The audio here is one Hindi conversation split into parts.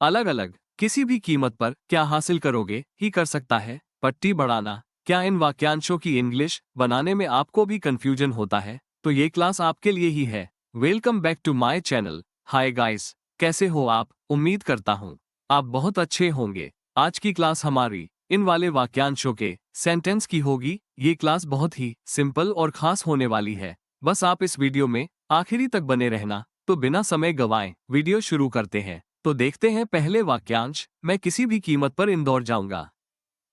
अलग अलग, किसी भी कीमत पर क्या हासिल करोगे ही कर सकता है। पट्टी बढ़ाना, क्या इन वाक्यांशों की इंग्लिश बनाने में आपको भी कंफ्यूजन होता है? तो ये क्लास आपके लिए ही है। Welcome back to my channel. Hi guys, कैसे हो आप? उम्मीद करता हूँ आप बहुत अच्छे होंगे। आज की क्लास हमारी इन वाले वाक्यांशों के सेंटेंस की होगी। ये क्लास बहुत ही सिंपल और खास होने वाली है। बस आप इस वीडियो में आखिरी तक बने रहना। तो बिना समय गवाएं वीडियो शुरू करते हैं। तो देखते हैं पहले वाक्यांश। मैं किसी भी कीमत पर इंदौर जाऊंगा।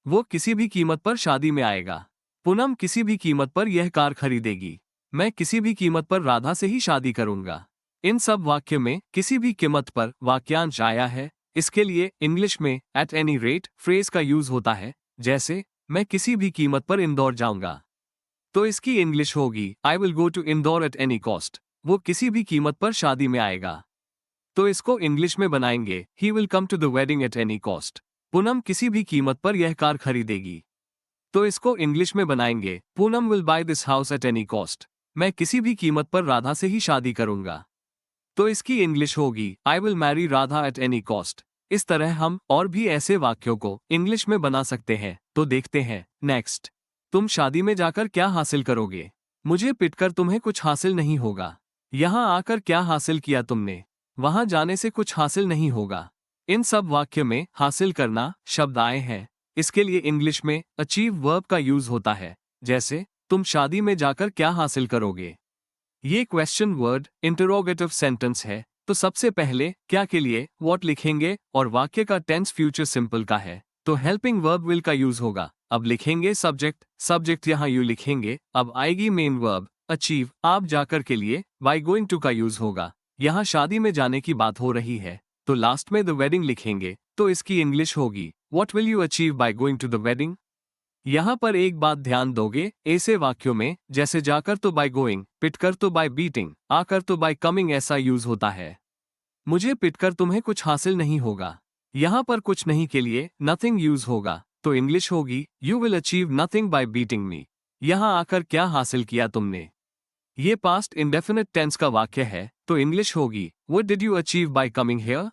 वो किसी भी कीमत पर शादी में आएगा। पूनम किसी भी कीमत पर यह कार खरीदेगी। मैं किसी भी कीमत पर राधा से ही शादी करूंगा। इन सब वाक्य में किसी भी कीमत पर वाक्यांश आया है। इसके लिए इंग्लिश में एट एनी रेट फ्रेज का यूज होता है। जैसे मैं किसी भी कीमत पर इंदौर जाऊंगा, तो इसकी इंग्लिश होगी I will go to Indore at any cost. वो किसी भी कीमत पर शादी में आएगा, तो इसको इंग्लिश में बनाएंगे he will come to the wedding at any cost. Poonam किसी भी कीमत पर यह कार खरीदेगी, तो इसको इंग्लिश में बनाएंगे Poonam will by this house at any cost. मैं किसी भी कीमत पर राधा से ही शादी करूंगा, तो इसकी इंग्लिश होगी I will marry Radha eight any cost. इस तरह हम और भी ऐसे वाक्यों को इंग्लिश में बना सकते हैं। तो देखते हैं नेक्स्ट। तुम शादी में जाकर क्या हासिल करोगे? मुझे पिटकर तुम्हें कुछ हासिल नहीं होगा। यहाँ आकर क्या हासिल किया तुमने? वहां जाने से कुछ हासिल नहीं होगा। इन सब वाक्य में हासिल करना शब्द आए हैं। इसके लिए इंग्लिश में अचीव वर्ब का यूज होता है। जैसे तुम शादी में जाकर क्या हासिल करोगे? ये क्वेश्चन वर्ड इंटरोगेटिव सेंटेंस है। तो सबसे पहले क्या के लिए व्हाट लिखेंगे और वाक्य का टेंस फ्यूचर सिंपल का है, तो हेल्पिंग वर्ब विल का यूज होगा। अब लिखेंगे सब्जेक्ट, सब्जेक्ट यहाँ यू लिखेंगे। अब आएगी मेन वर्ब अचीव, आप जाकर के लिए बाय गोइंग टू का यूज होगा। यहाँ शादी में जाने की बात हो रही है, तो लास्ट में द वेडिंग लिखेंगे। तो इसकी इंग्लिश होगी what will you achieve by going to the wedding. यहाँ पर एक बात ध्यान दोगे, ऐसे वाक्यों में जैसे जाकर तो बाय गोइंग, पिटकर तो बाय बीटिंग, आकर तो बाय कमिंग ऐसा यूज होता है। मुझे पिटकर तुम्हें कुछ हासिल नहीं होगा। यहाँ पर कुछ नहीं के लिए नथिंग यूज होगा, तो इंग्लिश होगी you will achieve nothing bye beating मी। यहाँ आकर क्या हासिल किया तुमने? ये पास्ट इंडेफिनिट टेंस का वाक्य है, तो इंग्लिश होगी what did you achieve bye coming here.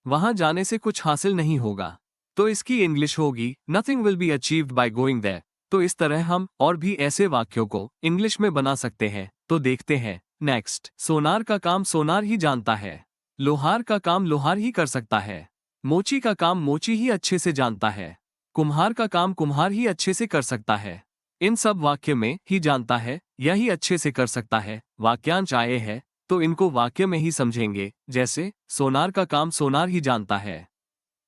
वहां जाने से कुछ हासिल नहीं होगा, तो इसकी इंग्लिश होगी nothing will be achieved by going there. तो इस तरह हम और भी ऐसे वाक्यों को इंग्लिश में बना सकते हैं। तो देखते हैं नेक्स्ट। सोनार का काम सोनार ही जानता है। लोहार का काम लोहार ही कर सकता है। मोची का काम मोची ही अच्छे से जानता है। कुम्हार का काम कुम्हार ही अच्छे से कर सकता है। इन सब वाक्य में ही जानता है यही अच्छे से कर सकता है वाक्यांश आए हैं, तो इनको वाक्य में ही समझेंगे। जैसे सोनार का काम सोनार ही जानता है।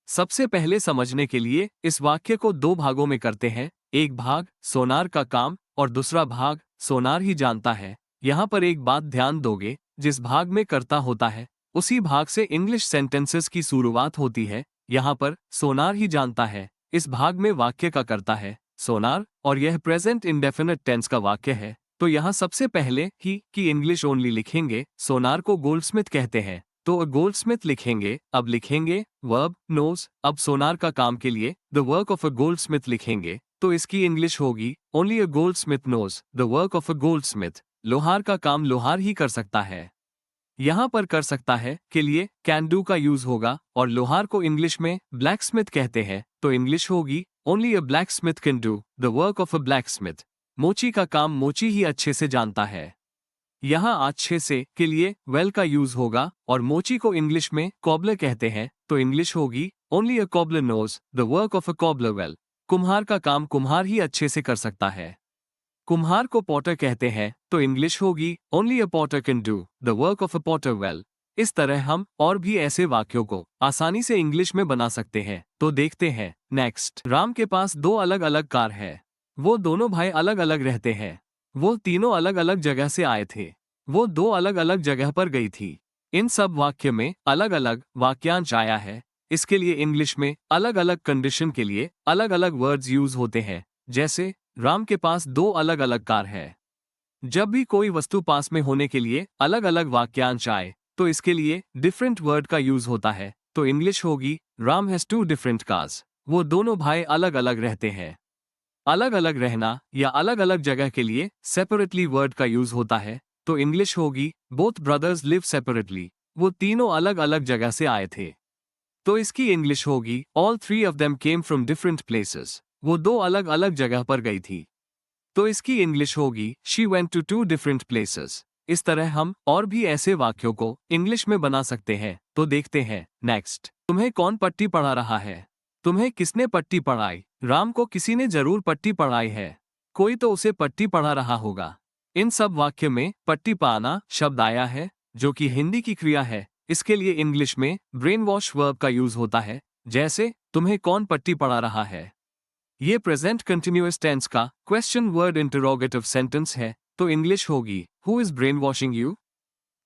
सबसे पहले समझने के लिए इस वाक्य को दो भागों में करते हैं। एक भाग सोनार का काम और दूसरा भाग सोनार ही जानता है। यहाँ पर एक बात ध्यान दोगे, जिस भाग में कर्ता होता है उसी भाग से इंग्लिश सेंटेंसेस की शुरुआत होती है। यहाँ पर सोनार ही जानता है, इस भाग में वाक्य का कर्ता है सोनार और यह प्रेजेंट इंडेफिनिट टेंस का वाक्य है। तो यहाँ सबसे पहले ही की इंग्लिश ओनली लिखेंगे। सोनार को गोल्डस्मिथ कहते हैं, तो गोल्डस्मिथ लिखेंगे। अब लिखेंगे वर्ब नोज। अब सोनार का काम के लिए the work of a goldsmith लिखेंगे, तो इसकी इंग्लिश होगी only a goldsmith knows the work of a goldsmith. लोहार का काम लोहार ही कर सकता है। यहाँ पर कर सकता है के लिए कैन डू का यूज होगा और लोहार को इंग्लिश में ब्लैकस्मिथ कहते हैं, तो इंग्लिश होगी only a blacksmith can do the work of a blacksmith. मोची का काम मोची ही अच्छे से जानता है। यहाँ अच्छे से के लिए वेल का यूज होगा और मोची को इंग्लिश में कॉबलर कहते हैं, तो इंग्लिश होगी only a cobbler knows the work of a cobbler well. कुम्हार का काम कुम्हार ही अच्छे से कर सकता है। कुम्हार को पॉटर कहते हैं, तो इंग्लिश होगी only a Potter can do the work of a Potter well. इस तरह हम और भी ऐसे वाक्यों को आसानी से इंग्लिश में बना सकते हैं। तो देखते हैं नेक्स्ट। राम के पास दो अलग अलग कार है। वो दोनों भाई अलग अलग रहते हैं। वो तीनों अलग अलग जगह से आए थे। वो दो अलग अलग जगह पर गई थी। इन सब वाक्य में अलग अलग वाक्यांश आया है। इसके लिए इंग्लिश में अलग अलग कंडीशन के लिए अलग अलग वर्ड्स यूज होते हैं। जैसे राम के पास दो अलग अलग कार है। जब भी कोई वस्तु पास में होने के लिए अलग अलग वाक्यांश आए, तो इसके लिए डिफरेंट वर्ड का यूज होता है। तो इंग्लिश होगी Ram has two different cars. वो दोनों भाई अलग अलग रहते हैं। अलग अलग रहना या अलग अलग जगह के लिए सेपरेटली वर्ड का यूज होता है, तो इंग्लिश होगी बोथ ब्रदर्स लिव सेपरेटली। वो तीनों अलग अलग जगह से आए थे। तो इसकी इंग्लिश होगी all three of them came from different places. वो दो अलग अलग जगह पर गई थी। तो इसकी इंग्लिश होगी she went to two different places. इस तरह हम और भी ऐसे वाक्यों को इंग्लिश में बना सकते हैं। तो देखते हैं नेक्स्ट। तुम्हें कौन पट्टी पढ़ा रहा है? तुम्हें किसने पट्टी पढ़ाई? राम को किसी ने जरूर पट्टी पढ़ाई है। कोई तो उसे पट्टी पढ़ा रहा होगा। इन सब वाक्य में पट्टी पाना शब्द आया है, जो कि हिंदी की क्रिया है। इसके लिए इंग्लिश में ब्रेन वॉश वर्ब का यूज होता है, जैसे तुम्हें कौन पट्टी पढ़ा रहा है। ये प्रेजेंट कंटिन्यूअस टेंस का क्वेश्चन वर्ड इंटरोगेटिव सेंटेंस है। तो इंग्लिश होगी who is brain washing you?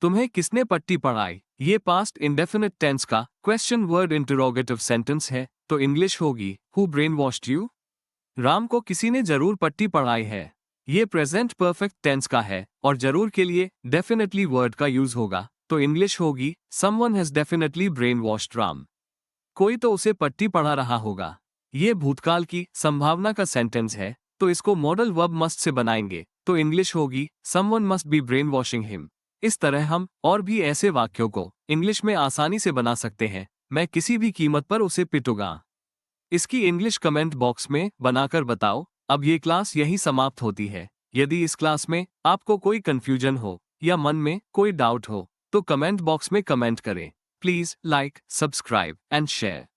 तुम्हें किसने पट्टी पढ़ाई? ये पास्ट इंडेफिनिट टेंस का क्वेश्चन वर्ड इंटरोगेटिव सेंटेंस है। तो इंग्लिश होगी who brain washed you? Ram को किसी ने जरूर पट्टी पढ़ाई है। ये प्रेजेंट परफेक्ट टेंस का है और जरूर के लिए डेफिनेटली वर्ड का यूज होगा। तो इंग्लिश होगी someone has definitely brain washed Ram. कोई तो उसे पट्टी पढ़ा रहा होगा। ये भूतकाल की संभावना का सेंटेंस है, तो इसको मॉडल वर्ब मस्ट से बनाएंगे। तो इंग्लिश होगी someone must be brain washing him. इस तरह हम और भी ऐसे वाक्यों को इंग्लिश में आसानी से बना सकते हैं। मैं किसी भी कीमत पर उसे पिटूंगा। इसकी इंग्लिश कमेंट बॉक्स में बनाकर बताओ। अब ये क्लास यही समाप्त होती है। यदि इस क्लास में आपको कोई कंफ्यूजन हो या मन में कोई डाउट हो, तो कमेंट बॉक्स में कमेंट करें। Please like, subscribe and share.